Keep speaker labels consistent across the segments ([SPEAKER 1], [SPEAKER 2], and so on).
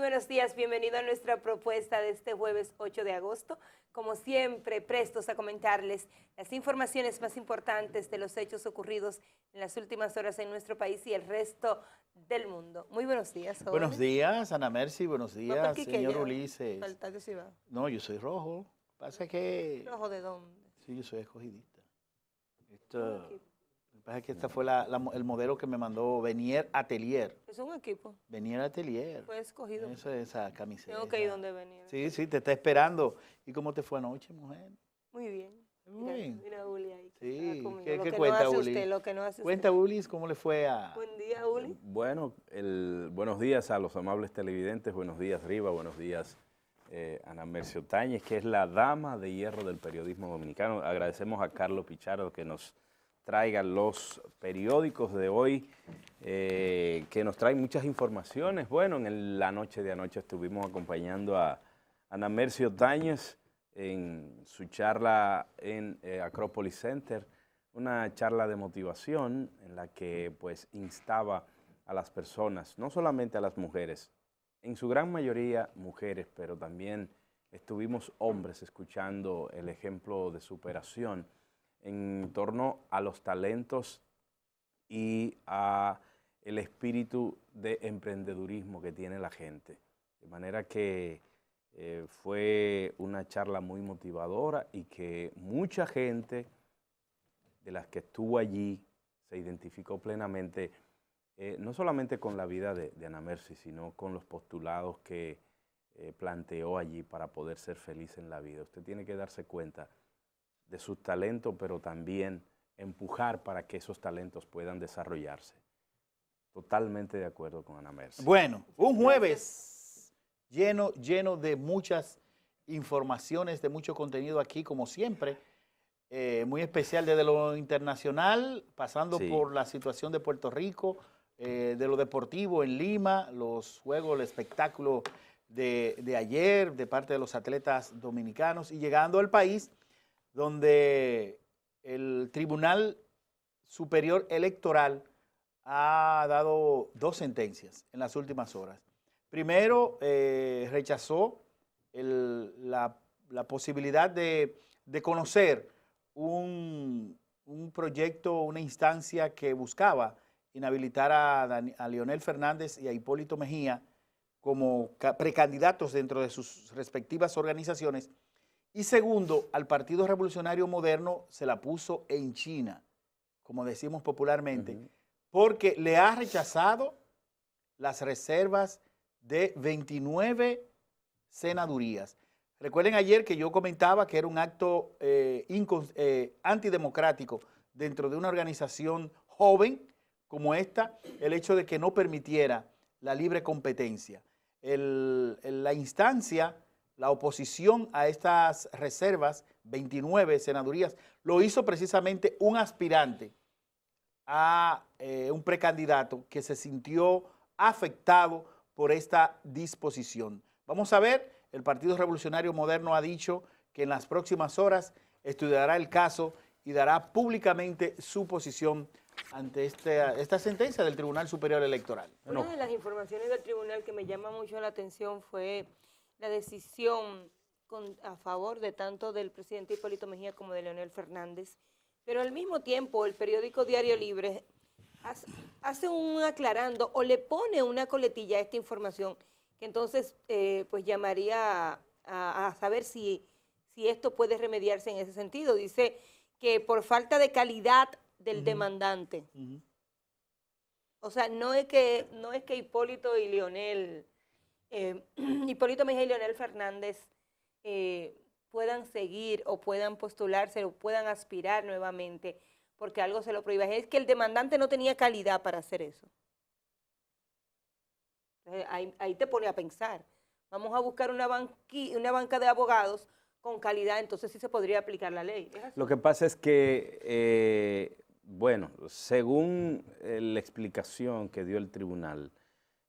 [SPEAKER 1] buenos días, bienvenido a nuestra propuesta de este jueves 8 de agosto. Como siempre, prestos a comentarles las informaciones más importantes de los hechos ocurridos en las últimas horas en nuestro país y el resto del mundo. Muy buenos días, jóvenes.
[SPEAKER 2] Buenos días, Ana Mercy, buenos días, señor Ulises.
[SPEAKER 1] Falta que sí va.
[SPEAKER 2] No, yo soy rojo. Pasa que...
[SPEAKER 1] ¿Rojo de dónde?
[SPEAKER 2] Sí, yo soy escogidista. Lo que pasa es que esta fue el modelo que me mandó Venier Atelier.
[SPEAKER 1] Es un equipo.
[SPEAKER 2] Venier Atelier.
[SPEAKER 1] Fue escogido.
[SPEAKER 2] Esa camiseta.
[SPEAKER 1] Tengo que ir donde venía.
[SPEAKER 2] Sí, sí, te está esperando. ¿Y cómo te fue anoche, mujer?
[SPEAKER 1] Muy bien.
[SPEAKER 2] Muy bien.
[SPEAKER 1] Mira Uli ahí.
[SPEAKER 2] Sí,
[SPEAKER 1] ¿Qué
[SPEAKER 2] cuenta,
[SPEAKER 1] no hace
[SPEAKER 2] Uli?
[SPEAKER 1] Usted, lo que no hace
[SPEAKER 2] Cuenta,
[SPEAKER 1] usted.
[SPEAKER 2] Ulis, ¿cómo le fue a...?
[SPEAKER 1] Buen día, Uli.
[SPEAKER 3] Bueno, buenos días a los amables televidentes, buenos días Riva, buenos días Ana Mercy Otañez, que es la dama de hierro del periodismo dominicano. Agradecemos a Carlos Pichardo que nos traiga los periódicos de hoy, que nos traen muchas informaciones. Bueno, la noche de anoche estuvimos acompañando a Ana Mercy Otañez en su charla en Acropolis Center, una charla de motivación en la que pues instaba a las personas, no solamente a las mujeres, en su gran mayoría mujeres, pero también estuvimos hombres escuchando el ejemplo de superación en torno a los talentos y a el espíritu de emprendedurismo que tiene la gente. De manera que fue una charla muy motivadora y que mucha gente de las que estuvo allí se identificó plenamente, no solamente con la vida de Ana Mercy, sino con los postulados que planteó allí para poder ser feliz en la vida. Usted tiene que darse cuenta de sus talentos, pero también empujar para que esos talentos puedan desarrollarse. Totalmente de acuerdo con Ana Mercy.
[SPEAKER 2] Bueno, un jueves lleno de muchas informaciones, de mucho contenido aquí, como siempre. Muy especial desde lo internacional, pasando por la situación de Puerto Rico, de lo deportivo en Lima, los juegos, el espectáculo de ayer de parte de los atletas dominicanos y llegando al país donde el Tribunal Superior Electoral ha dado dos sentencias en las últimas horas. Primero, rechazó la posibilidad de conocer un proyecto, una instancia que buscaba inhabilitar a Leonel Fernández y a Hipólito Mejía como precandidatos dentro de sus respectivas organizaciones. Y segundo, al Partido Revolucionario Moderno se la puso en China, como decimos popularmente, porque le ha rechazado las reservas de 29 senadurías. Recuerden ayer que yo comentaba que era un acto antidemocrático dentro de una organización joven como esta, el hecho de que no permitiera la libre competencia. La instancia, la oposición a estas reservas, 29 senadurías, lo hizo precisamente un aspirante a un precandidato que se sintió afectado por esta disposición. Vamos a ver, el Partido Revolucionario Moderno ha dicho que en las próximas horas estudiará el caso y dará públicamente su posición ante esta sentencia del Tribunal Superior Electoral.
[SPEAKER 1] Una de las informaciones del tribunal que me llama mucho la atención fue la decisión a favor de tanto del presidente Hipólito Mejía como de Leonel Fernández, pero al mismo tiempo el periódico Diario Libre hace un aclarando o le pone una coletilla a esta información que entonces pues llamaría a saber si esto puede remediarse en ese sentido. Dice que por falta de calidad del demandante. O sea, no es que Hipólito y Leonel, Hipólito Mejía y Leonel Fernández puedan seguir o puedan postularse o puedan aspirar nuevamente porque algo se lo prohíba. Es que el demandante no tenía calidad para hacer eso. Ahí te pone a pensar. Vamos a buscar una banca de abogados con calidad, entonces sí se podría aplicar la ley.
[SPEAKER 3] Lo que pasa es que, bueno, según la explicación que dio el tribunal,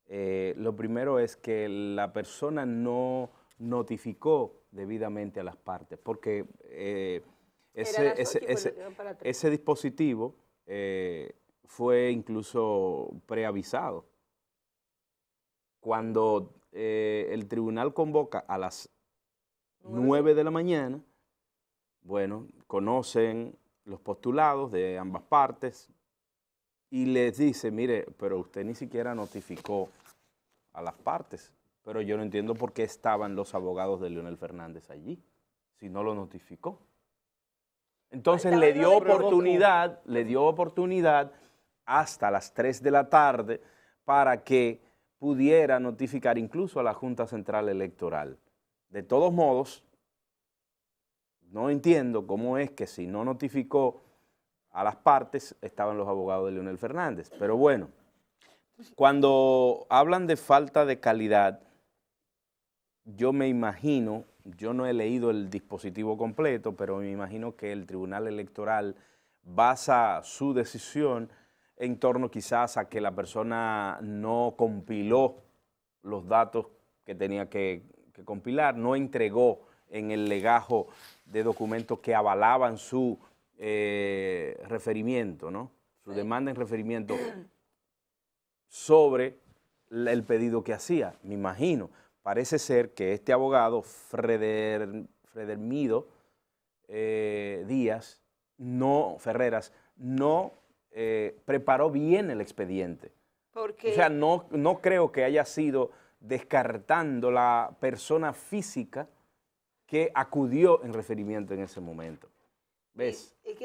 [SPEAKER 3] lo primero es que la persona no notificó debidamente a las partes, porque ese dispositivo fue incluso preavisado. Cuando el tribunal convoca a las 9 de la mañana, bueno, conocen los postulados de ambas partes y les dice, mire, pero usted ni siquiera notificó a las partes, pero yo no entiendo por qué estaban los abogados de Leonel Fernández allí, si no lo notificó. Entonces le dio oportunidad hasta las 3 de la tarde para que pudiera notificar incluso a la Junta Central Electoral. De todos modos, no entiendo cómo es que si no notificó a las partes estaban los abogados de Leonel Fernández. Pero bueno, cuando hablan de falta de calidad, yo me imagino, yo no he leído el dispositivo completo, pero me imagino que el Tribunal Electoral basa su decisión en torno quizás a que la persona no compiló los datos que tenía que compilar, no entregó en el legajo de documentos que avalaban su referimiento, ¿no? Su demanda en referimiento sobre el pedido que hacía, me imagino. Parece ser que este abogado, Fredermido Ferreras, no preparó bien el expediente.
[SPEAKER 1] Porque,
[SPEAKER 3] o sea, no creo que haya sido descartando la persona física que acudió en referimiento en ese momento. ¿Ves?
[SPEAKER 1] Es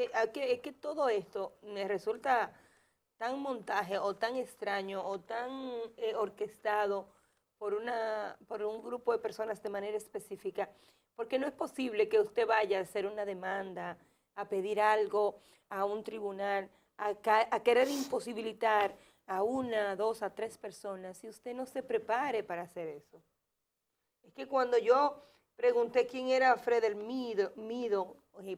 [SPEAKER 1] que todo esto me resulta tan montaje o tan extraño o tan orquestado por un grupo de personas de manera específica, porque no es posible que usted vaya a hacer una demanda, a pedir algo a un tribunal, a querer imposibilitar a 1, 2, a 3 personas si usted no se prepare para hacer eso. Es que cuando yo pregunté quién era Fredermido,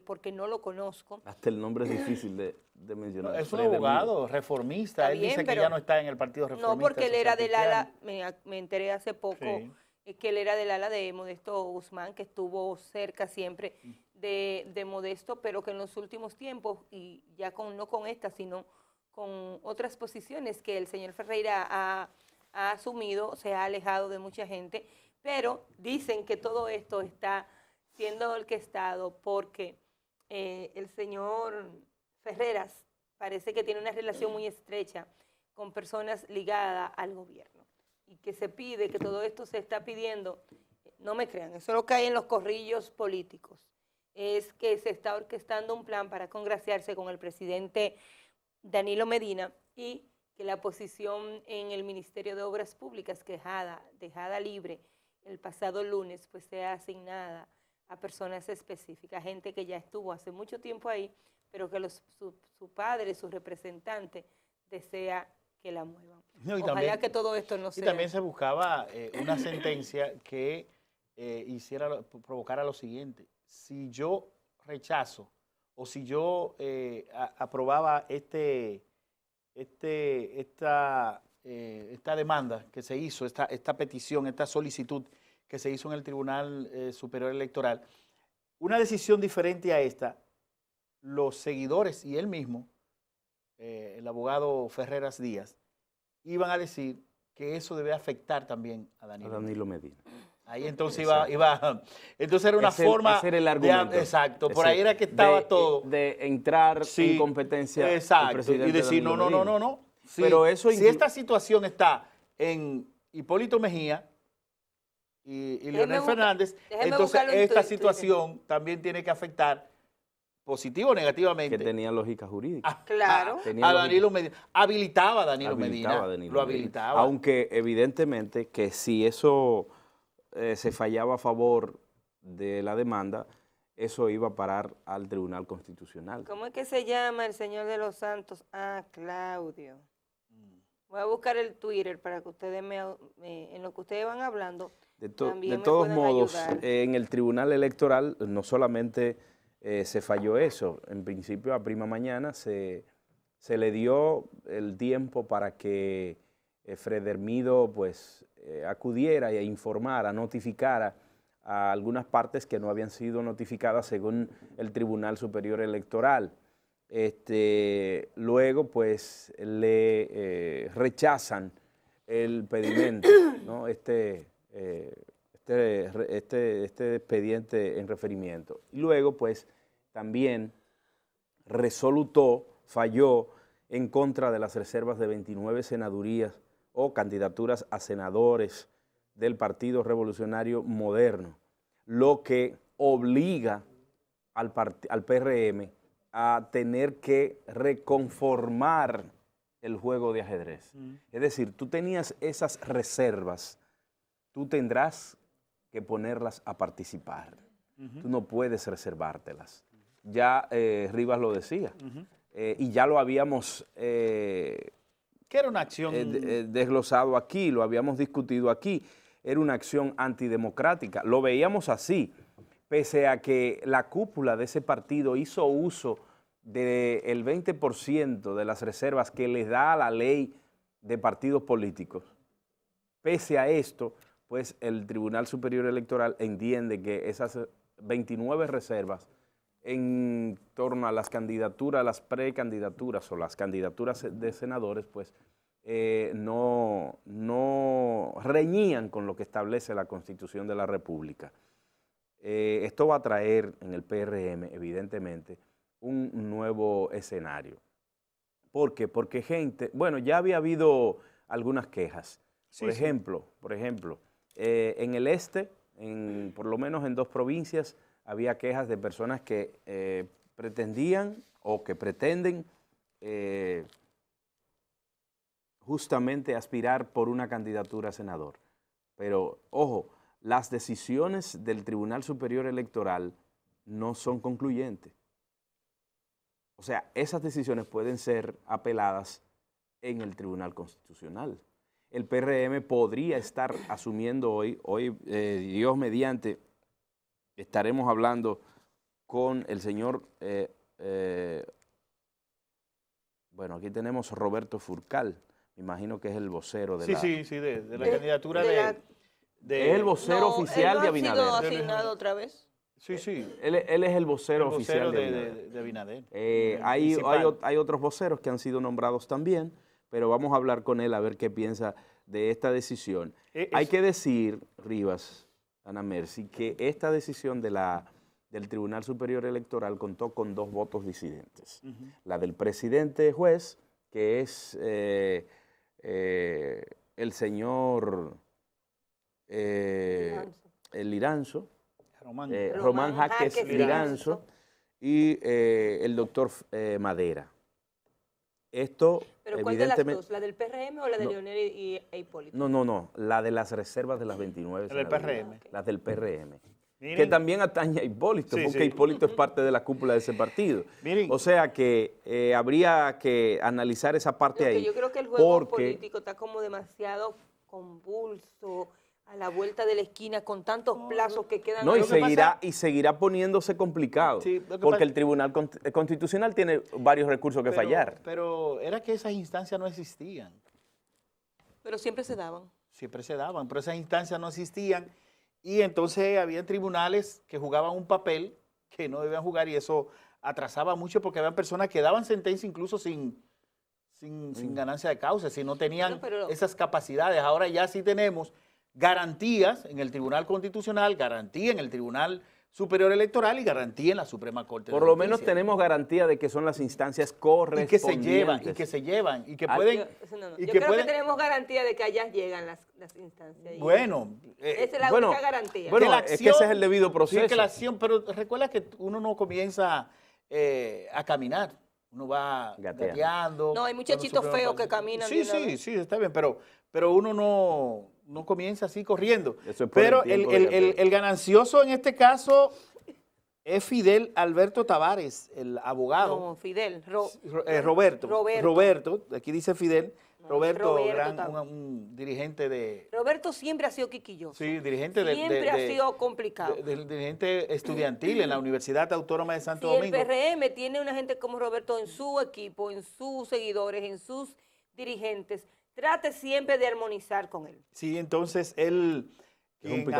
[SPEAKER 1] porque no lo conozco.
[SPEAKER 3] Hasta el nombre es difícil de mencionar.
[SPEAKER 2] Es un abogado reformista. Él dice que ya no está en el Partido Reformista.
[SPEAKER 1] No, porque él era del ala, me enteré hace poco, que él era del ala de Modesto Guzmán, que estuvo cerca siempre de Modesto, pero que en los últimos tiempos, y ya no con esta, sino con otras posiciones que el señor Ferreira ha asumido, se ha alejado de mucha gente, pero dicen que todo esto está siendo orquestado porque el señor Ferreras parece que tiene una relación muy estrecha con personas ligadas al gobierno y que se pide, que todo esto se está pidiendo, no me crean, eso es lo que hay en los corrillos políticos, es que se está orquestando un plan para congraciarse con el presidente Danilo Medina y que la posición en el Ministerio de Obras Públicas, dejada libre el pasado lunes, pues sea asignada a personas específicas, gente que ya estuvo hace mucho tiempo ahí, pero que su padre, su representante, desea que la muevan.
[SPEAKER 2] No,
[SPEAKER 1] Ojalá
[SPEAKER 2] también,
[SPEAKER 1] que todo esto no sea...
[SPEAKER 2] Y también se buscaba una sentencia que provocara lo siguiente. Si yo rechazo o si yo aprobaba esta demanda que se hizo, esta petición, esta solicitud que se hizo en el Tribunal Superior Electoral, una decisión diferente a esta, los seguidores y él mismo, el abogado Ferreras Díaz, iban a decir que eso debe afectar también a Danilo Medina. Ahí entonces entonces era una forma
[SPEAKER 3] hacer el argumento.
[SPEAKER 2] Exacto, por ahí era que estaba todo.
[SPEAKER 3] De entrar en competencia.
[SPEAKER 2] Exacto, y decir no.
[SPEAKER 3] Pero
[SPEAKER 2] si esta situación está en Hipólito Mejía y Leonel Fernández, entonces esta situación también tiene que afectar positivo o negativamente.
[SPEAKER 3] Que tenía lógica jurídica.
[SPEAKER 1] Claro.
[SPEAKER 2] A Danilo Medina. Habilitaba a Danilo Medina. Lo habilitaba.
[SPEAKER 3] Aunque evidentemente que si eso se fallaba a favor de la demanda, eso iba a parar al Tribunal Constitucional.
[SPEAKER 1] ¿Cómo es que se llama el señor de los Santos? Claudio. Voy a buscar el Twitter para que ustedes en lo que ustedes van hablando.
[SPEAKER 3] De todos modos, en el Tribunal Electoral no solamente se falló eso, en principio a prima mañana se le dio el tiempo para que Fredermido pues acudiera e informara, notificara a algunas partes que no habían sido notificadas según el Tribunal Superior Electoral. Luego pues le rechazan el pedimento, ¿no? este expediente en referimiento. Y luego, pues, también falló en contra de las reservas de 29 senadurías o candidaturas a senadores del Partido Revolucionario Moderno, lo que obliga al PRM a tener que reconformar el juego de ajedrez. Es decir, tú tenías esas reservas, tú tendrás que ponerlas a participar. Tú no puedes reservártelas. Ya Rivas lo decía, y ya lo habíamos
[SPEAKER 2] ¿Qué era una acción?
[SPEAKER 3] Desglosado aquí, lo habíamos discutido aquí. Era una acción antidemocrática. Lo veíamos así, pese a que la cúpula de ese partido hizo uso del 20% de las reservas que les da la ley de partidos políticos. Pese a esto, pues el Tribunal Superior Electoral entiende que esas 29 reservas en torno a las candidaturas, las precandidaturas o las candidaturas de senadores, pues no reñían con lo que establece la Constitución de la República. Esto va a traer en el PRM, evidentemente, un nuevo escenario. ¿Por qué? Porque bueno, ya había habido algunas quejas. Por ejemplo, en el este, por lo menos en 2 provincias, había quejas de personas que pretendían o que pretenden justamente aspirar por una candidatura a senador. Pero, ojo, las decisiones del Tribunal Superior Electoral no son concluyentes. O sea, esas decisiones pueden ser apeladas en el Tribunal Constitucional. El PRM podría estar asumiendo hoy, Dios mediante, estaremos hablando con el señor, bueno, aquí tenemos Roberto Furcal, me imagino que es el vocero de
[SPEAKER 2] de la candidatura
[SPEAKER 3] es el vocero oficial de Abinader.
[SPEAKER 1] ¿Ha sido asignado otra vez?
[SPEAKER 2] Sí.
[SPEAKER 3] Él es el vocero oficial
[SPEAKER 2] de Abinader.
[SPEAKER 3] Hay otros voceros que han sido nombrados también, pero vamos a hablar con él a ver qué piensa de esta decisión. Hay que decir, Rivas, Ana Mercy, que esta decisión del Tribunal Superior Electoral contó con 2 votos disidentes. La del presidente juez, que es el señor Liranzo, Román Jaques Liranzo, y el doctor Madera. Esto,
[SPEAKER 1] ¿Pero cuál de las dos? ¿La del PRM o la de Leonel e Hipólito?
[SPEAKER 3] No, la de las reservas de las 29.
[SPEAKER 2] La del PRM.
[SPEAKER 3] La del PRM.
[SPEAKER 2] Miren,
[SPEAKER 3] que también atañe a Hipólito, porque Hipólito es parte de la cúpula de ese partido.
[SPEAKER 2] Miren,
[SPEAKER 3] o sea que habría que analizar esa parte ahí.
[SPEAKER 1] Yo creo que el juego político está como demasiado convulso, a la vuelta de la esquina, con tantos plazos que quedan.
[SPEAKER 3] No, y seguirá poniéndose complicado, porque el Tribunal Constitucional tiene varios recursos que fallar.
[SPEAKER 2] Pero era que esas instancias no existían.
[SPEAKER 1] Pero siempre se daban.
[SPEAKER 2] Siempre se daban, pero esas instancias no existían. Y entonces había tribunales que jugaban un papel que no debían jugar, y eso atrasaba mucho, porque había personas que daban sentencia incluso sin ganancia de causa, si no tenían esas capacidades. Ahora ya sí tenemos garantías en el Tribunal Constitucional, garantía en el Tribunal Superior Electoral y garantía en la Suprema Corte de Justicia.
[SPEAKER 3] Por lo menos tenemos garantía de que son las instancias correspondientes.
[SPEAKER 2] Y que se llevan, y que pueden...
[SPEAKER 1] Yo creo que tenemos garantía de que allá llegan las instancias.
[SPEAKER 2] Bueno.
[SPEAKER 1] Esa es la única garantía.
[SPEAKER 3] Bueno, es que ese es el debido proceso.
[SPEAKER 2] Sí, que la acción, pero recuerda que uno no comienza a caminar. Uno va gateando.
[SPEAKER 1] No, hay muchachitos feos que caminan.
[SPEAKER 2] Sí, está bien, pero uno no comienza así corriendo.
[SPEAKER 3] Eso es
[SPEAKER 2] pero el ganancioso en este caso es Fidel Alberto Tavares, el abogado.
[SPEAKER 1] No, Fidel.
[SPEAKER 2] Roberto, aquí dice Fidel. Roberto, un dirigente de...
[SPEAKER 1] Roberto siempre ha sido quisquilloso.
[SPEAKER 2] Sí, dirigente de...
[SPEAKER 1] Siempre ha sido complicado.
[SPEAKER 2] Dirigente estudiantil en la Universidad Autónoma de Santo Domingo.
[SPEAKER 1] El PRM tiene una gente como Roberto en su equipo, en sus seguidores, en sus dirigentes. Trate siempre de armonizar con él.
[SPEAKER 2] Sí, entonces él, quien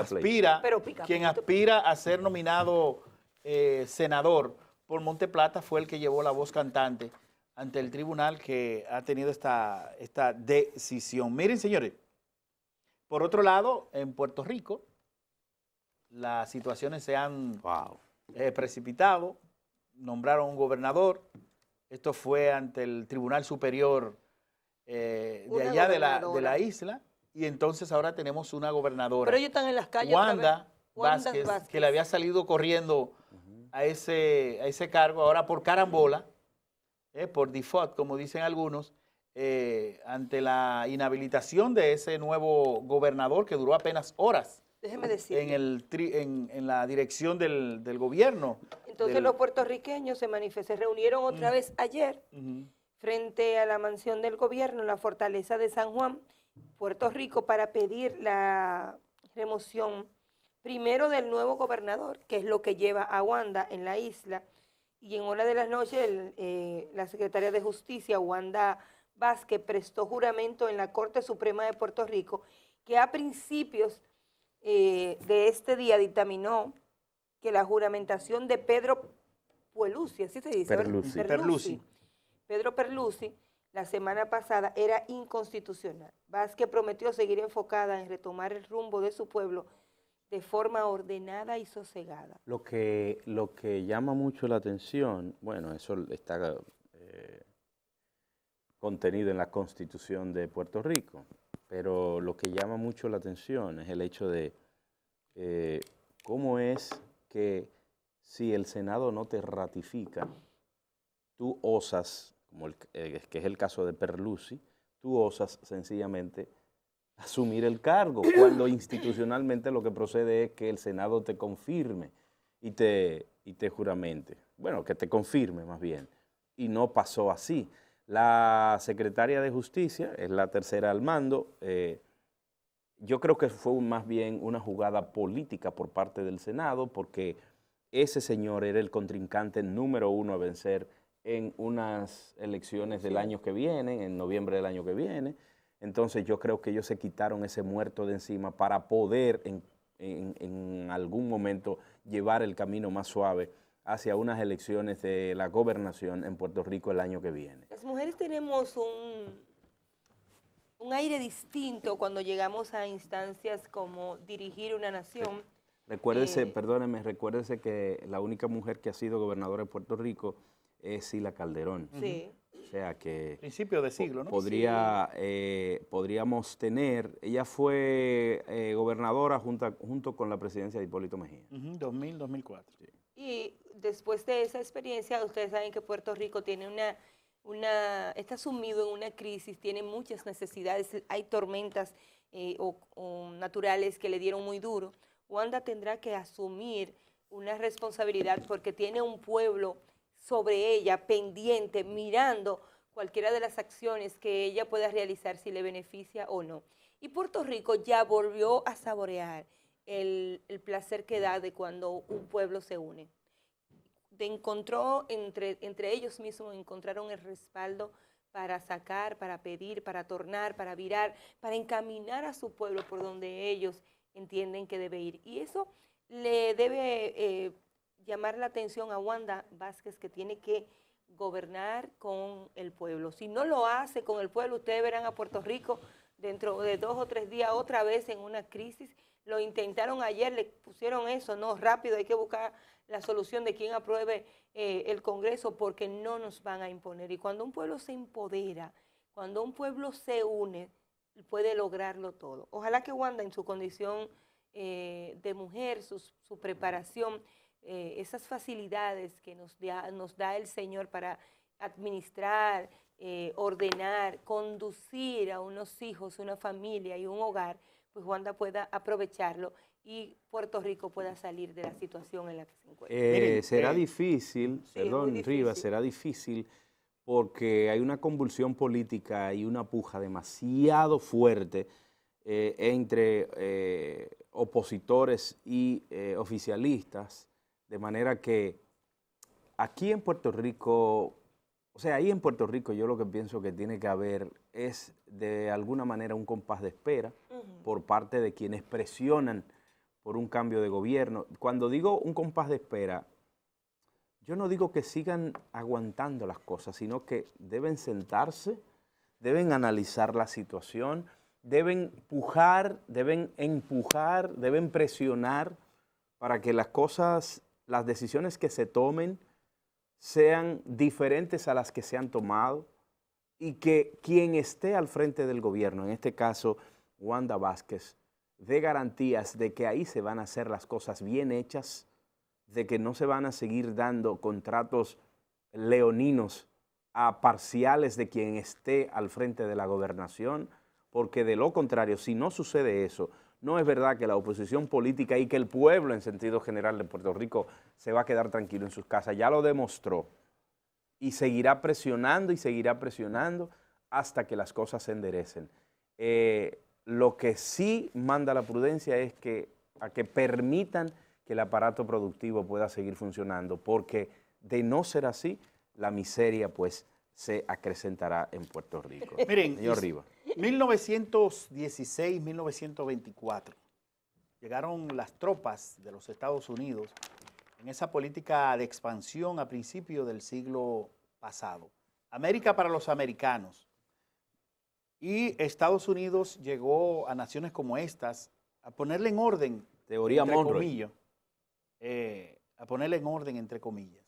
[SPEAKER 2] aspira a ser nominado senador por Monteplata, fue el que llevó la voz cantante ante el tribunal que ha tenido esta decisión. Miren, señores, Por otro lado, en Puerto Rico, las situaciones se han precipitado, nombraron un gobernador, esto fue ante el Tribunal Superior de allá de la isla, y entonces ahora tenemos una gobernadora.
[SPEAKER 1] Pero ellos están en las calles.
[SPEAKER 2] Wanda Vázquez, que le había salido corriendo a ese cargo, ahora por carambola, por default, como dicen algunos, ante la inhabilitación de ese nuevo gobernador que duró apenas horas.
[SPEAKER 1] Déjeme decir.
[SPEAKER 2] En la dirección del gobierno.
[SPEAKER 1] Entonces los puertorriqueños se reunieron otra vez ayer frente a la mansión del gobierno en la fortaleza de San Juan, Puerto Rico, para pedir la remoción primero del nuevo gobernador, que es lo que lleva a Wanda en la isla, y en hora de la noche la secretaria de Justicia, Wanda Vázquez, prestó juramento en la Corte Suprema de Puerto Rico, que a principios de este día dictaminó que la juramentación de Pedro Puelusi, así se dice, Pedro Perlusi, la semana pasada era inconstitucional. Vázquez prometió seguir enfocada en retomar el rumbo de su pueblo de forma ordenada y sosegada.
[SPEAKER 3] Lo que llama mucho la atención, bueno, eso está contenido en la Constitución de Puerto Rico, pero lo que llama mucho la atención es el hecho de cómo es que si el Senado no te ratifica, tú osas, que es el caso de Perlusi, tú osas sencillamente asumir el cargo, cuando institucionalmente lo que procede es que el Senado te confirme y te juramente. Bueno, que te confirme más bien. Y no pasó así. La secretaria de Justicia es la tercera al mando. Yo creo que fue más bien una jugada política por parte del Senado, porque ese señor era el contrincante número 1 a vencer en unas elecciones del año que viene, en noviembre del año que viene. Entonces yo creo que ellos se quitaron ese muerto de encima para poder en algún momento llevar el camino más suave hacia unas elecciones de la gobernación en Puerto Rico el año que viene.
[SPEAKER 1] Las mujeres tenemos un aire distinto cuando llegamos a instancias como dirigir una nación.
[SPEAKER 3] Sí. Recuérdese, perdóneme, recuérdese que la única mujer que ha sido gobernadora de Puerto Rico es Sila Calderón.
[SPEAKER 1] Sí.
[SPEAKER 3] O sea que...
[SPEAKER 2] Principio de siglo, ¿no?
[SPEAKER 3] Podríamos tener... Ella fue gobernadora junto con la presidencia de Hipólito Mejía.
[SPEAKER 2] 2000, 2004. Sí.
[SPEAKER 1] Y después de esa experiencia, ustedes saben que Puerto Rico tiene está sumido en una crisis, tiene muchas necesidades, hay tormentas o naturales que le dieron muy duro. Wanda tendrá que asumir una responsabilidad porque tiene un pueblo sobre ella, pendiente, mirando cualquiera de las acciones que ella pueda realizar, si le beneficia o no. Y Puerto Rico ya volvió a saborear el placer que da de cuando un pueblo se une. Encontró entre ellos mismos, encontraron el respaldo para sacar, para pedir, para tornar, para virar, para encaminar a su pueblo por donde ellos entienden que debe ir. Y eso le debe llamar la atención a Wanda Vázquez, que tiene que gobernar con el pueblo. Si no lo hace con el pueblo, ustedes verán a Puerto Rico dentro de 2 o 3 días otra vez en una crisis. Lo intentaron ayer, le pusieron eso, no, rápido, hay que buscar la solución de quién apruebe el Congreso, porque no nos van a imponer. Y cuando un pueblo se empodera, cuando un pueblo se une, puede lograrlo todo. Ojalá que Wanda, en su condición de mujer, su preparación, esas facilidades que nos da el Señor para administrar, ordenar, conducir a unos hijos, una familia y un hogar, pues Wanda pueda aprovecharlo y Puerto Rico pueda salir de la situación en la que se encuentra.
[SPEAKER 3] Será difícil,
[SPEAKER 1] sí,
[SPEAKER 3] perdón, Rivas, será difícil porque hay una convulsión política y una puja demasiado fuerte entre opositores y oficialistas, de manera que aquí en Puerto Rico, o sea, ahí en Puerto Rico yo lo que pienso que tiene que haber es de alguna manera un compás de espera por parte de quienes presionan por un cambio de gobierno. Cuando digo un compás de espera, yo no digo que sigan aguantando las cosas, sino que deben sentarse, deben analizar la situación, deben empujar, deben presionar para que las decisiones que se tomen sean diferentes a las que se han tomado y que quien esté al frente del gobierno, en este caso Wanda Vázquez, dé garantías de que ahí se van a hacer las cosas bien hechas, de que no se van a seguir dando contratos leoninos a parciales de quien esté al frente de la gobernación, porque de lo contrario, si no sucede eso, no es verdad que la oposición política y que el pueblo en sentido general de Puerto Rico se va a quedar tranquilo en sus casas. Ya lo demostró y seguirá presionando hasta que las cosas se enderecen. Lo que sí manda la prudencia es que permitan que el aparato productivo pueda seguir funcionando, porque de no ser así, la miseria pues se acrecentará en Puerto Rico.
[SPEAKER 2] Miren,
[SPEAKER 3] señor Rivas.
[SPEAKER 2] 1916, 1924, llegaron las tropas de los Estados Unidos en esa política de expansión a principios del siglo pasado. América para los americanos. Y Estados Unidos llegó a naciones como estas a ponerle en orden,
[SPEAKER 3] Teoría
[SPEAKER 2] entre
[SPEAKER 3] Monroe.
[SPEAKER 2] comillas, a ponerle en orden, entre comillas.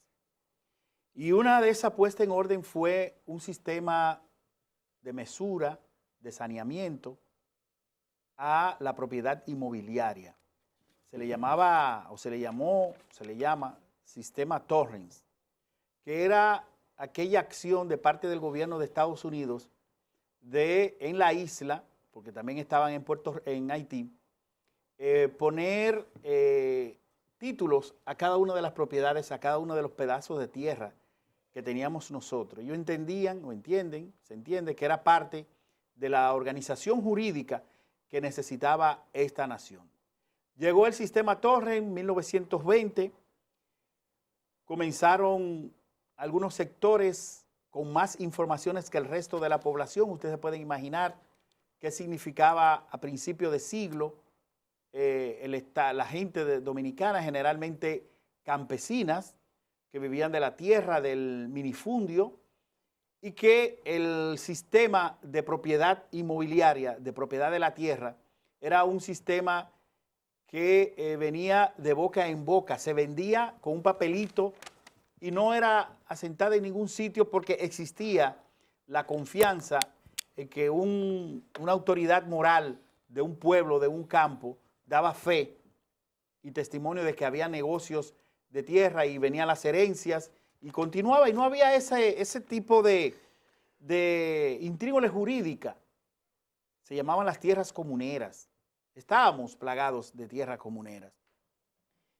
[SPEAKER 2] Y una de esas puestas en orden fue un sistema de mesura, de saneamiento a la propiedad inmobiliaria. Se le llama sistema Torrens, que era aquella acción de parte del gobierno de Estados Unidos en la isla, porque también estaban en Haití, poner títulos a cada una de las propiedades, a cada uno de los pedazos de tierra que teníamos nosotros. Ellos se entiende que era parte de la organización jurídica que necesitaba esta nación. Llegó el sistema Torres en 1920, comenzaron algunos sectores con más informaciones que el resto de la población. Ustedes pueden imaginar qué significaba a principios de siglo la gente dominicana, generalmente campesinas, que vivían de la tierra, del minifundio, y que el sistema de propiedad inmobiliaria, de propiedad de la tierra, era un sistema que venía de boca en boca, se vendía con un papelito y no era asentada en ningún sitio porque existía la confianza en que una autoridad moral de un pueblo, de un campo, daba fe y testimonio de que había negocios de tierra y venían las herencias y continuaba, y no había ese tipo de intrígole jurídica. Se llamaban las tierras comuneras. Estábamos plagados de tierras comuneras.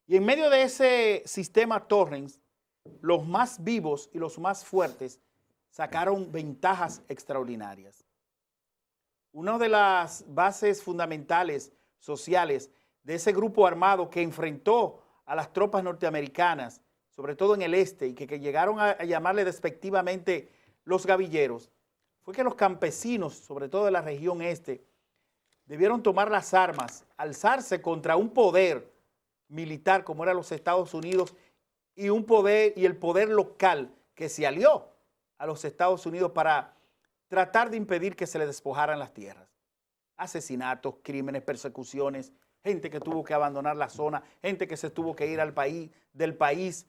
[SPEAKER 2] Y en medio de ese sistema Torrens, los más vivos y los más fuertes sacaron ventajas extraordinarias. Una de las bases fundamentales sociales de ese grupo armado que enfrentó a las tropas norteamericanas, sobre todo en el este, y que llegaron a llamarle despectivamente los gavilleros, fue que los campesinos, sobre todo de la región este, debieron tomar las armas, alzarse contra un poder militar como era los Estados Unidos y el poder local que se alió a los Estados Unidos para tratar de impedir que se les despojaran las tierras. Asesinatos, crímenes, persecuciones, gente que tuvo que abandonar la zona, gente que se tuvo que ir del país.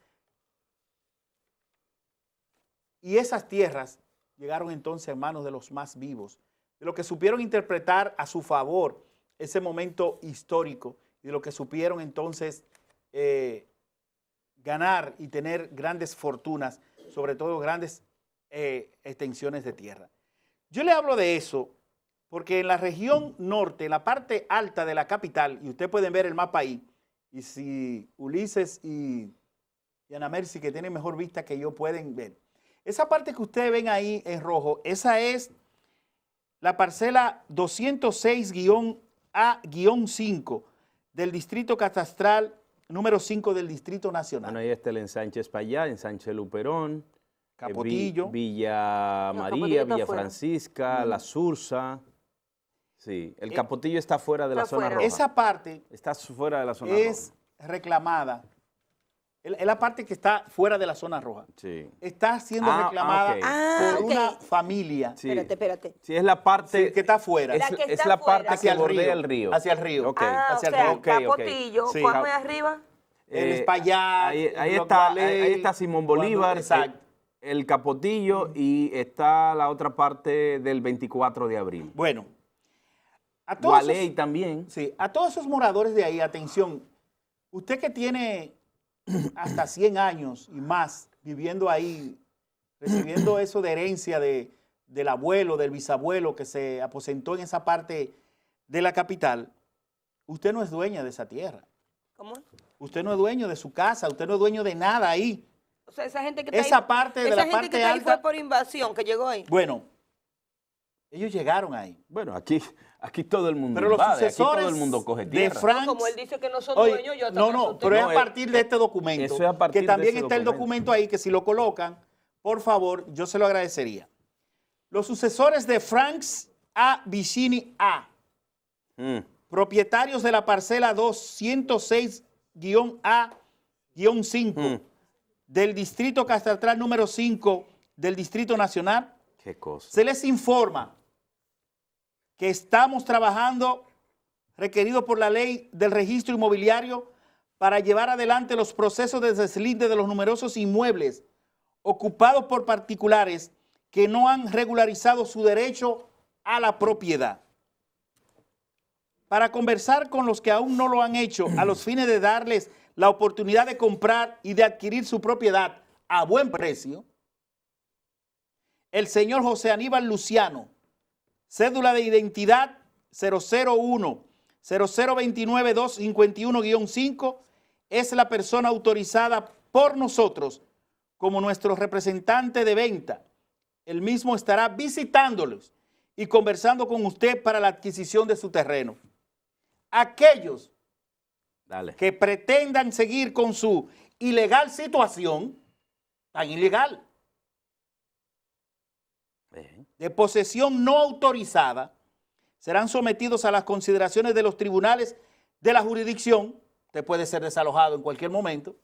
[SPEAKER 2] Y esas tierras llegaron entonces en manos de los más vivos, de los que supieron interpretar a su favor ese momento histórico y de los que supieron entonces ganar y tener grandes fortunas, sobre todo grandes extensiones de tierra. Yo le hablo de eso porque en la región norte, en la parte alta de la capital, y ustedes pueden ver el mapa ahí, y si Ulises y Ana Mercy, que tienen mejor vista que yo, pueden ver. Esa parte que ustedes ven ahí en rojo, esa es la parcela 206-A-5 del Distrito Catastral número 5 del Distrito Nacional.
[SPEAKER 3] Bueno, ahí está el ensanche Espaillá, ensanche Luperón,
[SPEAKER 2] Capotillo.
[SPEAKER 3] Villa María, Villa Francisca, La Sursa. Sí, el Capotillo está fuera de la zona roja.
[SPEAKER 2] Esa parte
[SPEAKER 3] está fuera de la zona roja.
[SPEAKER 2] Es reclamada Es la parte que está fuera de la zona roja.
[SPEAKER 3] Sí.
[SPEAKER 2] Está siendo reclamada
[SPEAKER 3] ok.
[SPEAKER 2] por una familia.
[SPEAKER 3] Sí.
[SPEAKER 1] Espérate.
[SPEAKER 3] Sí, es la parte...
[SPEAKER 2] Sí, que está afuera.
[SPEAKER 1] La que
[SPEAKER 3] Es
[SPEAKER 1] está
[SPEAKER 3] la parte
[SPEAKER 1] afuera.
[SPEAKER 3] que bordea el río.
[SPEAKER 2] Hacia el río.
[SPEAKER 3] Ok.
[SPEAKER 2] Hacia el
[SPEAKER 1] o sea,
[SPEAKER 2] río.
[SPEAKER 3] ok,
[SPEAKER 1] Capotillo,
[SPEAKER 2] Sí.
[SPEAKER 1] ¿cómo es arriba?
[SPEAKER 2] El Espaillat,
[SPEAKER 3] ahí
[SPEAKER 2] Bloc
[SPEAKER 3] está,
[SPEAKER 2] Valley,
[SPEAKER 3] ahí está Simón Bolívar,
[SPEAKER 2] exacto.
[SPEAKER 3] el Capotillo y está la otra parte del 24 de abril.
[SPEAKER 2] Bueno, a todos,
[SPEAKER 3] Gualey también.
[SPEAKER 2] sí, a todos esos moradores de ahí, atención, usted que tiene hasta 100 años y más viviendo ahí, recibiendo eso de herencia del abuelo, del bisabuelo que se aposentó en esa parte de la capital, usted no es dueña de esa tierra.
[SPEAKER 1] ¿Cómo?
[SPEAKER 2] Usted no es dueño de su casa, usted no es dueño de nada ahí.
[SPEAKER 1] O sea, esa gente que está
[SPEAKER 2] Esa
[SPEAKER 1] ahí,
[SPEAKER 2] parte de
[SPEAKER 1] esa
[SPEAKER 2] la
[SPEAKER 1] gente
[SPEAKER 2] parte
[SPEAKER 1] que está ahí
[SPEAKER 2] alta.
[SPEAKER 1] fue por invasión, que llegó ahí.
[SPEAKER 2] Bueno, ellos llegaron ahí.
[SPEAKER 3] Bueno, aquí todo el mundo
[SPEAKER 2] Pero los
[SPEAKER 3] invade, aquí
[SPEAKER 2] sucesores
[SPEAKER 3] todo el mundo coge
[SPEAKER 2] de
[SPEAKER 3] tierra.
[SPEAKER 2] Franks,
[SPEAKER 1] Como él dice que no son
[SPEAKER 2] oye,
[SPEAKER 1] dueños, yo
[SPEAKER 2] no,
[SPEAKER 1] tampoco
[SPEAKER 2] pero es
[SPEAKER 3] No,
[SPEAKER 2] a partir de este documento,
[SPEAKER 3] eso es a partir
[SPEAKER 2] que
[SPEAKER 3] de
[SPEAKER 2] también
[SPEAKER 3] ese
[SPEAKER 2] está el
[SPEAKER 3] documento.
[SPEAKER 2] documento ahí, que si lo colocan, por favor, yo se lo agradecería. Los sucesores de Franks A. Vicini A., propietarios de la parcela 206-A-5 del Distrito Catastral número 5 del Distrito Nacional,
[SPEAKER 3] Qué cosa.
[SPEAKER 2] se les informa que estamos trabajando, requerido por la ley del registro inmobiliario, para llevar adelante los procesos de deslinde de los numerosos inmuebles ocupados por particulares que no han regularizado su derecho a la propiedad. Para conversar con los que aún no lo han hecho, a los fines de darles la oportunidad de comprar y de adquirir su propiedad a buen precio, el señor José Aníbal Luciano, cédula de identidad 001-0029-251-5, es la persona autorizada por nosotros como nuestro representante de venta. El mismo estará visitándolos y conversando con usted para la adquisición de su terreno. Aquellos que pretendan seguir con su ilegal situación, tan ilegal, de posesión no autorizada, serán sometidos a las consideraciones de los tribunales de la jurisdicción. Usted puede ser desalojado en cualquier momento,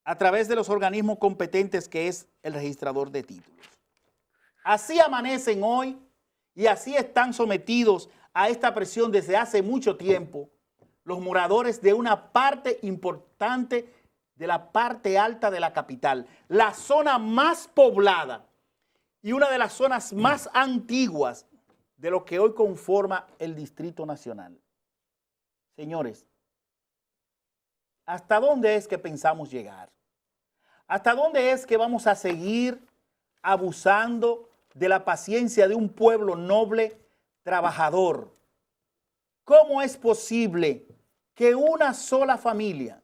[SPEAKER 2] a través de los organismos competentes que es el registrador de títulos. Así amanecen hoy y así están sometidos a esta presión desde hace mucho tiempo los moradores de una parte importante de la parte alta de la capital, la zona más poblada y una de las zonas más antiguas de lo que hoy conforma el Distrito Nacional. Señores, ¿hasta dónde es que pensamos llegar? ¿Hasta dónde es que vamos a seguir abusando de la paciencia de un pueblo noble, trabajador? ¿Cómo es posible que una sola familia,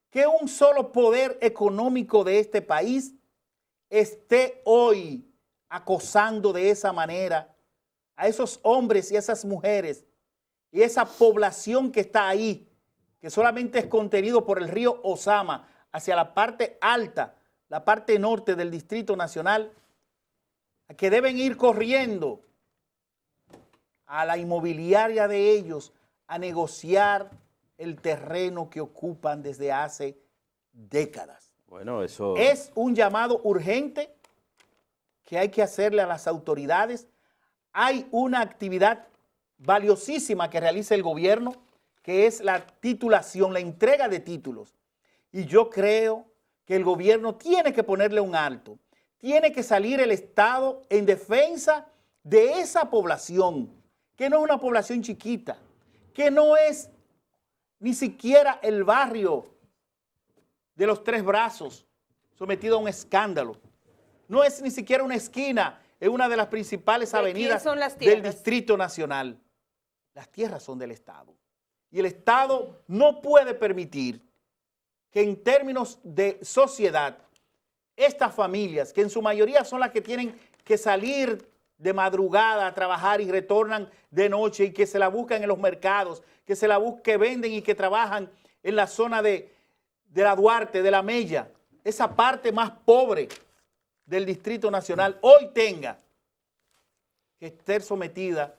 [SPEAKER 2] que un solo poder económico de este país esté hoy acosando de esa manera a esos hombres y a esas mujeres y esa población que está ahí, que solamente es contenido por el río Osama hacia la parte alta, la parte norte del Distrito Nacional, que deben ir corriendo a la inmobiliaria de ellos a negociar el terreno que ocupan desde hace décadas?
[SPEAKER 3] Bueno, eso...
[SPEAKER 2] Es un llamado urgente que hay que hacerle a las autoridades. Hay una actividad valiosísima que realiza el gobierno, que es la titulación, la entrega de títulos. Y yo creo que el gobierno tiene que ponerle un alto. Tiene que salir el Estado en defensa de esa población, que no es una población chiquita, que no es ni siquiera el barrio de los Tres Brazos sometido a un escándalo. No es ni siquiera una esquina en una de las principales avenidas del Distrito Nacional. Las tierras son del Estado. Y el Estado no puede permitir que en términos de sociedad, estas familias, que en su mayoría son las que tienen que salir de madrugada a trabajar y retornan de noche y que se la buscan en los mercados, que se la buscan, que venden y que trabajan en la zona de la Duarte, de la Mella, esa parte más pobre del Distrito Nacional, hoy tenga que estar sometida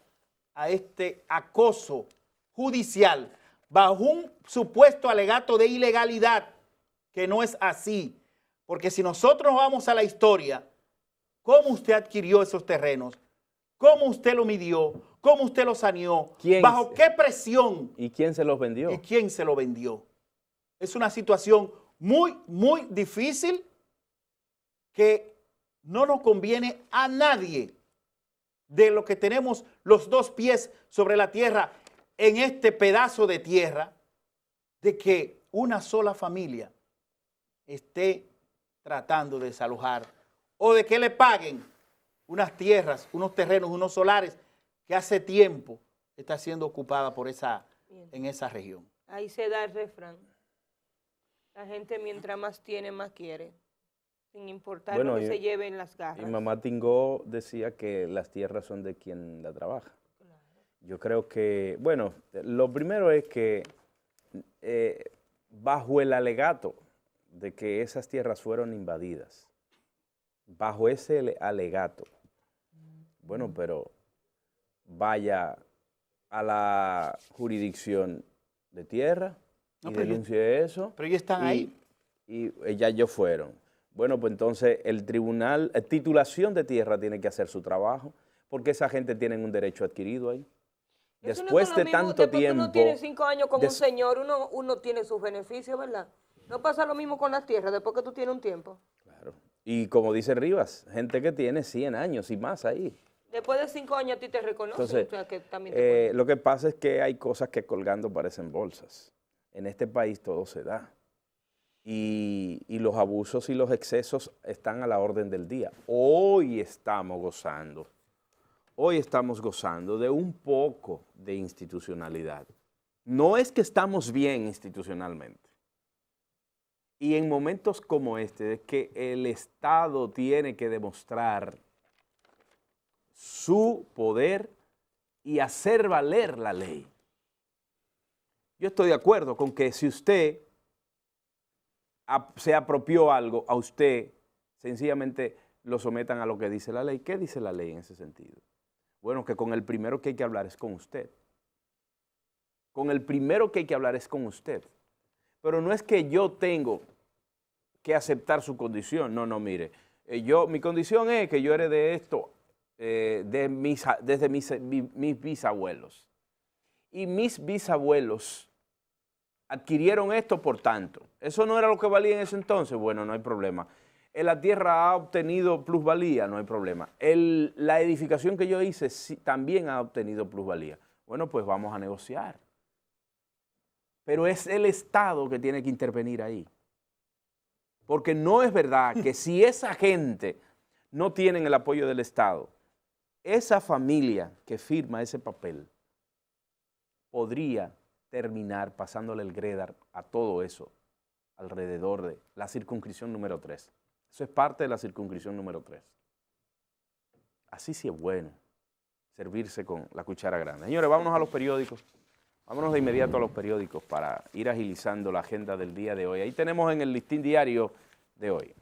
[SPEAKER 2] a este acoso judicial bajo un supuesto alegato de ilegalidad, que no es así. Porque si nosotros vamos a la historia, ¿cómo usted adquirió esos terrenos? ¿Cómo usted lo midió? ¿Cómo usted lo saneó? ¿Bajo qué presión?
[SPEAKER 3] ¿Y quién se los vendió?
[SPEAKER 2] ¿Y quién se lo vendió? Es una situación muy, muy difícil que no nos conviene a nadie de lo que tenemos los dos pies sobre la tierra en este pedazo de tierra, de que una sola familia esté tratando de desalojar o de que le paguen unas tierras, unos terrenos, unos solares que hace tiempo está siendo ocupada por en esa región.
[SPEAKER 1] Ahí se da el refrán. La gente mientras más tiene, más quiere. Sin importar lo que se lleve en las garras.
[SPEAKER 3] Y mamá Tingó decía que las tierras son de quien la trabaja. Claro. Yo creo que, bueno, lo primero es que bajo el alegato de que esas tierras fueron invadidas, bajo ese alegato, bueno, pero vaya a la jurisdicción de tierra y denuncie eso.
[SPEAKER 2] Pero ellos están ahí.
[SPEAKER 3] Y ya ellos fueron. Bueno, pues entonces el tribunal, titulación de tierra tiene que hacer su trabajo, porque esa gente tiene un derecho adquirido ahí. Después de tanto tiempo.
[SPEAKER 1] Uno tiene 5 años con un señor, uno tiene sus beneficios, ¿verdad? No pasa lo mismo con las tierras después que tú tienes un tiempo.
[SPEAKER 3] Claro. Y como dice Rivas, gente que tiene 100 años y más ahí.
[SPEAKER 1] Después de 5 años a ti te reconocen.
[SPEAKER 3] Entonces,
[SPEAKER 1] o sea, que también
[SPEAKER 3] lo que pasa es que hay cosas que colgando parecen bolsas. En este país todo se da. Y los abusos y los excesos están a la orden del día. Hoy estamos gozando de un poco de institucionalidad. No es que estamos bien institucionalmente. Y en momentos como este, es que el Estado tiene que demostrar su poder y hacer valer la ley. Yo estoy de acuerdo con que si usted se apropió algo, a usted sencillamente lo sometan a lo que dice la ley. ¿Qué dice la ley en ese sentido? Bueno, que con el primero que hay que hablar es con usted. Con el primero que hay que hablar es con usted. Pero no es que yo tengo que aceptar su condición. No, mire, mi condición es que yo heredé esto desde mis bisabuelos. Y mis bisabuelos adquirieron esto por tanto. ¿Eso no era lo que valía en ese entonces? Bueno, no hay problema. La tierra ha obtenido plusvalía, no hay problema. La edificación que yo hice sí, también ha obtenido plusvalía. Bueno, pues vamos a negociar. Pero es el Estado que tiene que intervenir ahí. Porque no es verdad que si esa gente no tiene el apoyo del Estado, esa familia que firma ese papel podría terminar pasándole el gredar a todo eso alrededor de la circunscripción número 3. Eso es parte de la circunscripción número 3. Así sí es bueno servirse con la cuchara grande. Señores, vámonos a los periódicos. Vámonos de inmediato a los periódicos para ir agilizando la agenda del día de hoy. Ahí tenemos en el listín diario de hoy.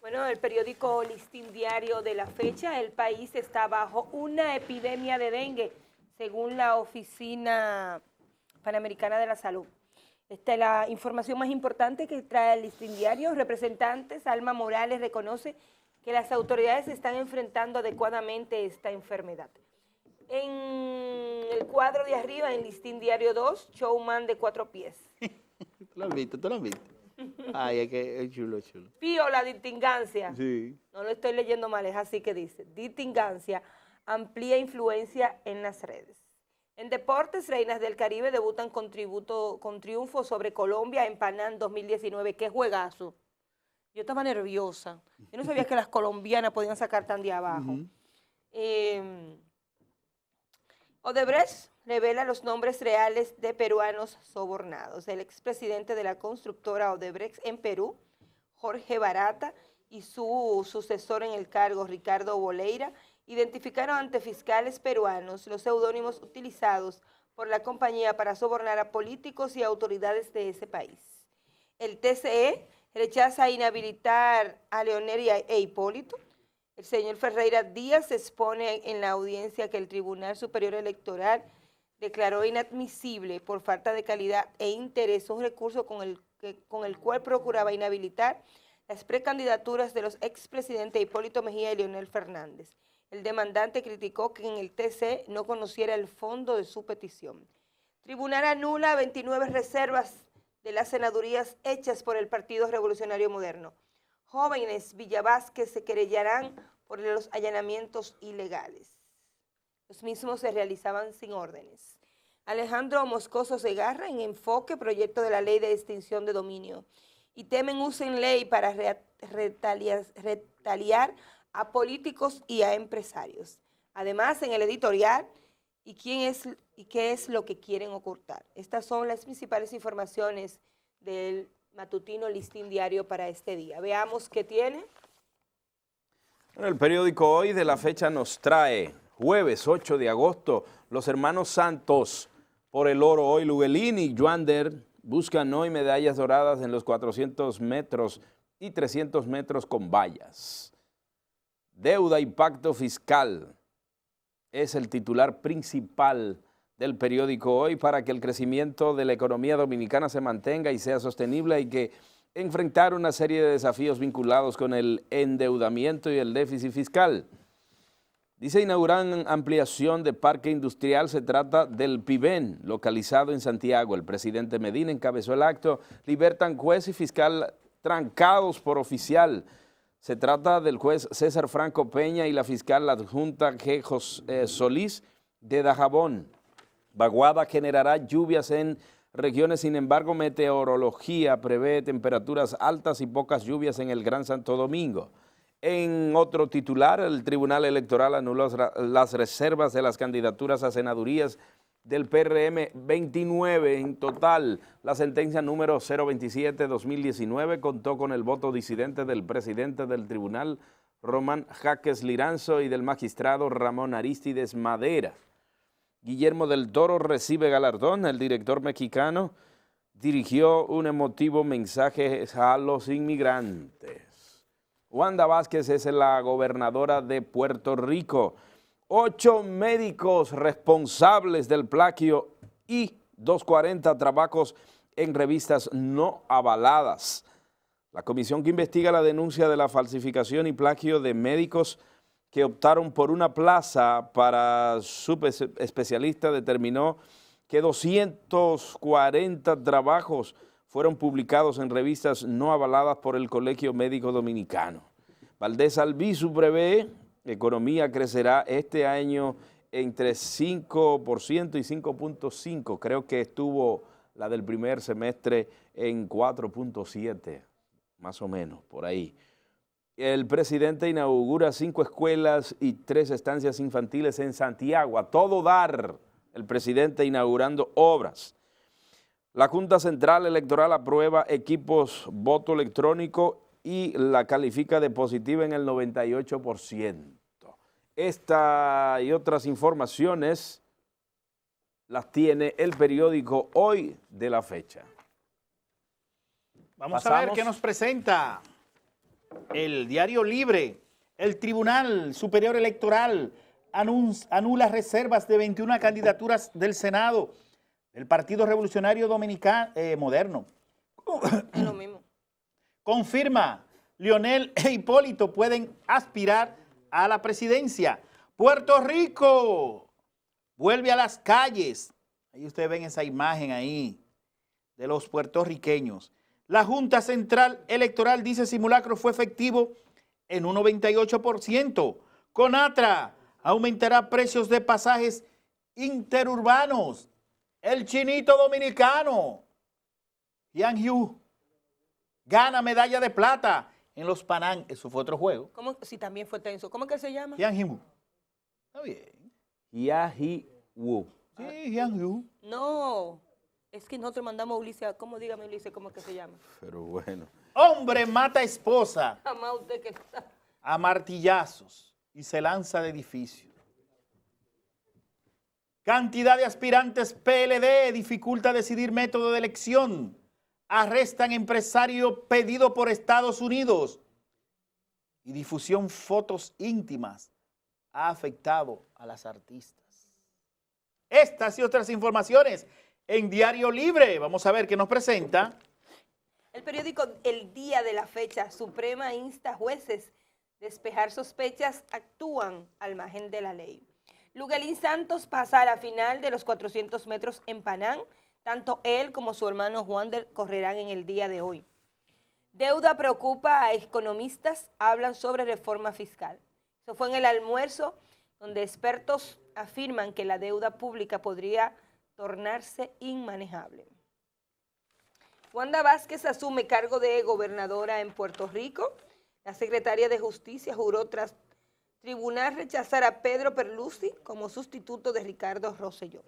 [SPEAKER 1] Bueno, el periódico Listín Diario de la fecha, el país está bajo una epidemia de dengue, según la Oficina Panamericana de la Salud. Esta es la información más importante que trae el Listín Diario. Representantes, Alma Morales reconoce que las autoridades están enfrentando adecuadamente esta enfermedad. En el cuadro de arriba, en Listín Diario 2, showman de 4 pies.
[SPEAKER 2] ¿Tú lo has visto? Ay, es chulo.
[SPEAKER 1] Pío, la distingancia.
[SPEAKER 2] Sí.
[SPEAKER 1] No lo estoy leyendo mal, es así que dice. Distingancia amplía influencia en las redes. En deportes, Reinas del Caribe debutan con triunfo sobre Colombia en Panam 2019. ¡Qué juegazo! Yo estaba nerviosa. Yo no sabía que las colombianas podían sacar tan de abajo. Odebrecht revela los nombres reales de peruanos sobornados. El expresidente de la constructora Odebrecht en Perú, Jorge Barata, y su sucesor en el cargo, Ricardo Boleira, identificaron ante fiscales peruanos los seudónimos utilizados por la compañía para sobornar a políticos y autoridades de ese país. El TCE rechaza inhabilitar a Leonel e Hipólito. El señor Ferreira Díaz expone en la audiencia que el Tribunal Superior Electoral declaró inadmisible por falta de calidad e interés un recurso con el cual procuraba inhabilitar las precandidaturas de los expresidentes Hipólito Mejía y Leonel Fernández. El demandante criticó que en el TC no conociera el fondo de su petición. Tribunal anula 29 reservas de las senadurías hechas por el Partido Revolucionario Moderno. Jóvenes Villavásquez se querellarán por los allanamientos ilegales. Los mismos se realizaban sin órdenes. Alejandro Moscoso Segarra en enfoque proyecto de la ley de extinción de dominio. Y temen usen ley para retaliar a políticos y a empresarios. Además, en el editorial, ¿y qué es lo que quieren ocultar? Estas son las principales informaciones del matutino Listín Diario para este día. Veamos qué tiene.
[SPEAKER 3] Bueno, el periódico Hoy de la fecha nos trae, jueves 8 de agosto, los hermanos Santos por el oro. Hoy Luguelín y Joander buscan hoy medallas doradas en los 400 metros y 300 metros con vallas. Deuda y pacto fiscal es el titular principal del periódico Hoy. Para que el crecimiento de la economía dominicana se mantenga y sea sostenible, hay que enfrentar una serie de desafíos vinculados con el endeudamiento y el déficit fiscal. Dice, inauguran ampliación de parque industrial. Se trata del PIBEN, localizado en Santiago. El presidente Medina encabezó el acto. Libertan juez y fiscal trancados por oficial. Se trata del juez César Franco Peña y la fiscal adjunta G. Solís de Dajabón. Vaguada generará lluvias en regiones, sin embargo, meteorología prevé temperaturas altas y pocas lluvias en el Gran Santo Domingo. En otro titular, el Tribunal Electoral anuló las reservas de las candidaturas a senadurías del PRM, 29 en total. La sentencia número 027-2019 contó con el voto disidente del presidente del tribunal, Román Jaques Liranzo, y del magistrado Ramón Aristides Madera. Guillermo del Toro recibe galardón. El director mexicano dirigió un emotivo mensaje a los inmigrantes. Wanda Vázquez es la gobernadora de Puerto Rico. 8 médicos responsables del plagio y 240 trabajos en revistas no avaladas. La comisión que investiga la denuncia de la falsificación y plagio de médicos que optaron por una plaza para subespecialista determinó que 240 trabajos fueron publicados en revistas no avaladas por el Colegio Médico Dominicano. Valdés Albizu prevé economía crecerá este año entre 5% y 5.5%. Creo que estuvo la del primer semestre en 4.7%, más o menos, por ahí. El presidente inaugura 5 escuelas y 3 estancias infantiles en Santiago. A todo dar, el presidente inaugurando obras. La Junta Central Electoral aprueba equipos voto electrónico y la califica de positiva en el 98%. Esta y otras informaciones las tiene el periódico Hoy de la fecha.
[SPEAKER 2] Vamos a ver qué nos presenta el Diario Libre. El Tribunal Superior Electoral anula reservas de 21 candidaturas del Senado del Partido Revolucionario Dominicano Moderno.
[SPEAKER 1] Es lo mismo.
[SPEAKER 2] Confirma, Leonel e Hipólito pueden aspirar a la presidencia. Puerto Rico vuelve a las calles. Ahí ustedes ven esa imagen ahí de los puertorriqueños. La Junta Central Electoral dice simulacro fue efectivo en un 98%. Conatra aumentará precios de pasajes interurbanos. El chinito dominicano, Yang Yu, gana medalla de plata en los Panam. Eso fue otro juego.
[SPEAKER 1] ¿Cómo? Sí, también fue tenso. ¿Cómo que se llama?
[SPEAKER 2] Yang Yu. Está bien.
[SPEAKER 3] Yahi Wu.
[SPEAKER 2] Sí, Yang Yu.
[SPEAKER 1] No, es que nosotros mandamos a Ulises. ¿Cómo? Dígame, Ulises, ¿cómo es que se llama?
[SPEAKER 3] Pero bueno.
[SPEAKER 2] Hombre mata esposa
[SPEAKER 1] Jamás usted que está.
[SPEAKER 2] a martillazos y se lanza de edificio. Cantidad de aspirantes PLD dificulta decidir método de elección. Arrestan empresario pedido por Estados Unidos. Y difusión fotos íntimas ha afectado a las artistas. Estas y otras informaciones en Diario Libre. Vamos a ver qué nos presenta.
[SPEAKER 1] El periódico El Día de la fecha, Suprema insta a jueces despejar sospechas, actúan al margen de la ley. Luguelín Santos pasa a la final de los 400 metros en Panam. Tanto él como su hermano Juander correrán en el día de hoy. Deuda preocupa a economistas, hablan sobre reforma fiscal. Eso fue en el almuerzo donde expertos afirman que la deuda pública podría tornarse inmanejable. Wanda Vázquez asume cargo de gobernadora en Puerto Rico. La secretaria de Justicia juró tras tribunal rechazar a Pedro Pierluisi como sustituto de Ricardo Rosselló.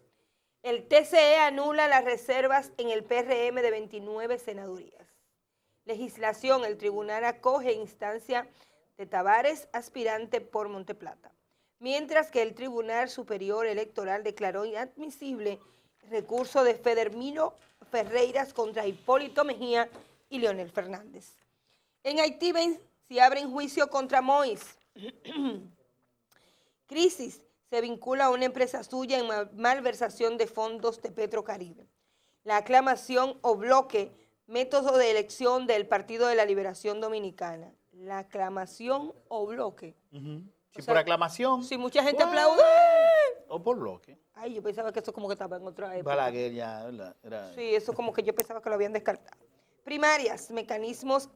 [SPEAKER 1] El TCE anula las reservas en el PRM de 29 senadurías. Legislación, el tribunal acoge instancia de Tavares, aspirante por Monteplata. Mientras que el Tribunal Superior Electoral declaró inadmisible recurso de Federmino Ferreiras contra Hipólito Mejía y Leonel Fernández. En Haití se abre juicio contra Mois. Crisis se vincula a una empresa suya en malversación de fondos de Petrocaribe. La aclamación o bloque, método de elección del Partido de la Liberación Dominicana. La aclamación o bloque.
[SPEAKER 2] Si por aclamación.
[SPEAKER 1] Si mucha gente aplaude.
[SPEAKER 2] O por bloque.
[SPEAKER 1] Ay, yo pensaba que eso como que estaba en otra época.
[SPEAKER 2] Balaguer ya, ¿verdad?
[SPEAKER 1] Sí, eso como que yo pensaba que lo habían descartado. Primarias, mecanismos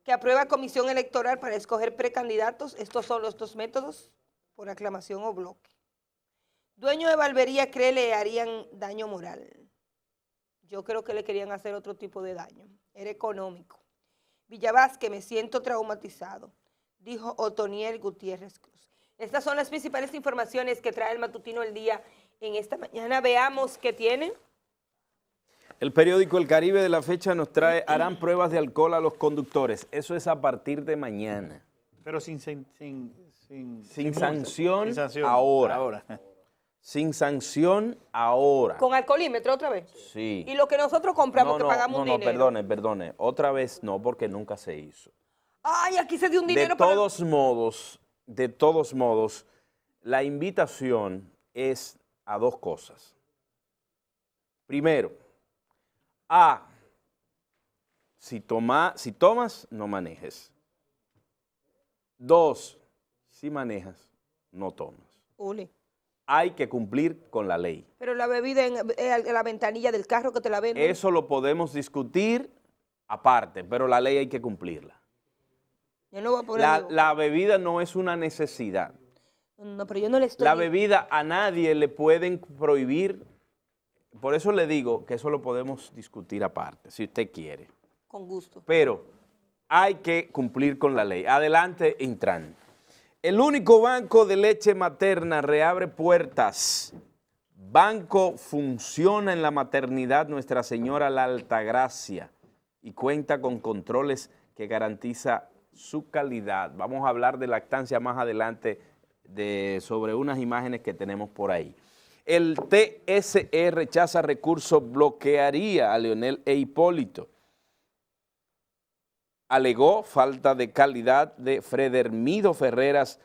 [SPEAKER 1] que aprueba Comisión Electoral para escoger precandidatos. Estos son los dos métodos, por aclamación o bloque. Dueño de barbería cree le harían daño moral. Yo creo que le querían hacer otro tipo de daño. Era económico. Villavasque, me siento traumatizado, dijo Otoniel Gutiérrez Cruz. Estas son las principales informaciones que trae el matutino El Día en esta mañana. Veamos qué tiene.
[SPEAKER 3] El periódico El Caribe de la fecha nos trae, harán pruebas de alcohol a los conductores. Eso es a partir de mañana.
[SPEAKER 2] Pero sin
[SPEAKER 3] sanción ahora. Sin sanción ahora.
[SPEAKER 1] ¿Con alcoholímetro otra vez?
[SPEAKER 3] Sí.
[SPEAKER 1] Y lo que nosotros compramos que pagamos un dinero.
[SPEAKER 3] No, perdone. Otra vez no, porque nunca se hizo.
[SPEAKER 1] Ay, aquí se dio un dinero
[SPEAKER 3] De todos modos, la invitación es a dos cosas. Primero, si tomas, no manejes. 2, si manejas, no tomas.
[SPEAKER 1] Uli.
[SPEAKER 3] Hay que cumplir con la ley.
[SPEAKER 1] Pero la bebida en la ventanilla del carro que te la venden.
[SPEAKER 3] Eso lo podemos discutir aparte, pero la ley hay que cumplirla.
[SPEAKER 1] Yo no voy a poner
[SPEAKER 3] la bebida no es una necesidad.
[SPEAKER 1] No, pero yo no le estoy...
[SPEAKER 3] La bebida a nadie le pueden prohibir. Por eso le digo que eso lo podemos discutir aparte, si usted quiere.
[SPEAKER 1] Con gusto.
[SPEAKER 3] Pero hay que cumplir con la ley. Adelante, Intran. El único banco de leche materna reabre puertas. Banco funciona en la maternidad Nuestra Señora La Altagracia y cuenta con controles que garantiza su calidad. Vamos a hablar de lactancia más adelante sobre unas imágenes que tenemos por ahí. El TSE rechaza recurso, bloquearía a Leonel e Hipólito. Alegó falta de calidad de Fredermido Ferreiras,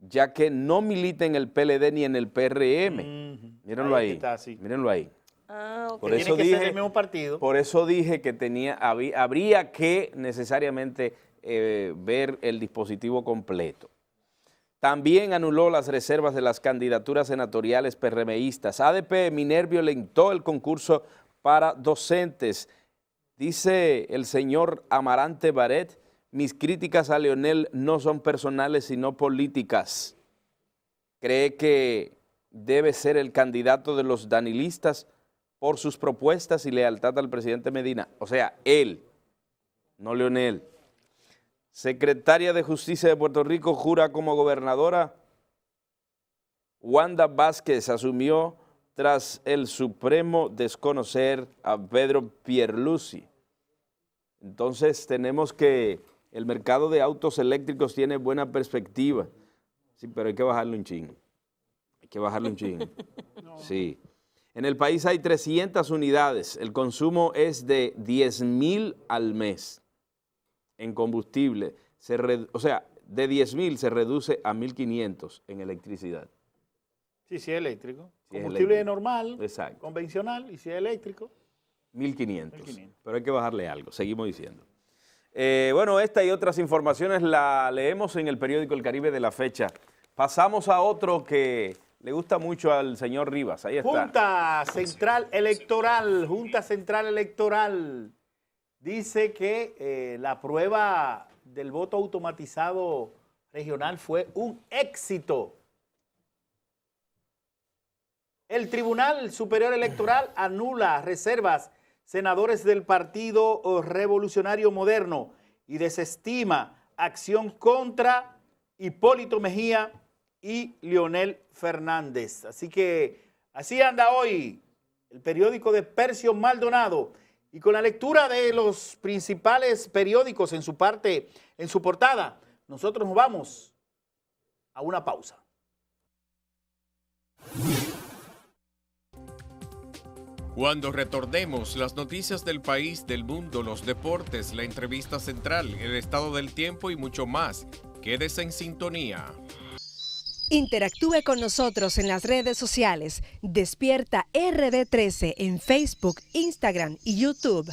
[SPEAKER 3] ya que no milita en el PLD ni en el PRM. Mírenlo ahí. Mírenlo ahí.
[SPEAKER 1] Okay.
[SPEAKER 2] Por eso dije, el mismo partido.
[SPEAKER 3] Por eso dije que habría que necesariamente ver el dispositivo completo. También anuló las reservas de las candidaturas senatoriales PRMistas. ADP Miner violentó el concurso para docentes. Dice el señor Amarante Baret, mis críticas a Leonel no son personales sino políticas. Cree que debe ser el candidato de los danilistas por sus propuestas y lealtad al presidente Medina. O sea, él, no Leonel. Secretaria de Justicia de Puerto Rico jura como gobernadora. Wanda Vázquez asumió tras el Supremo desconocer a Pedro Pierluisi. Entonces tenemos que el mercado de autos eléctricos tiene buena perspectiva. Sí, pero hay que bajarlo un chin. Hay que bajarlo un chin. No. Sí. En el país hay 300 unidades. El consumo es de 10,000 al mes en combustible. O sea, de 10,000 se reduce a 1,500 en electricidad.
[SPEAKER 2] Sí, sí, eléctrico. Combustible normal,
[SPEAKER 3] exacto,
[SPEAKER 2] convencional, y si es eléctrico,
[SPEAKER 3] 1.500.
[SPEAKER 2] 1.500.
[SPEAKER 3] Pero hay que bajarle algo, seguimos diciendo. Bueno, esta y otras informaciones la leemos en el periódico El Caribe de la fecha. Pasamos a otro que le gusta mucho al señor Rivas. Ahí está.
[SPEAKER 2] Junta Central Electoral dice que la prueba del voto automatizado regional fue un éxito. El Tribunal Superior Electoral anula reservas senadores del Partido Revolucionario Moderno y desestima acción contra Hipólito Mejía y Leonel Fernández. Así que así anda hoy el periódico de Percio Maldonado, y con la lectura de los principales periódicos en su portada, nosotros nos vamos a una pausa.
[SPEAKER 4] Cuando retornemos, las noticias del país, del mundo, los deportes, la entrevista central, el estado del tiempo y mucho más. Quédese en sintonía.
[SPEAKER 5] Interactúe con nosotros en las redes sociales. Despierta RD13 en Facebook, Instagram y YouTube.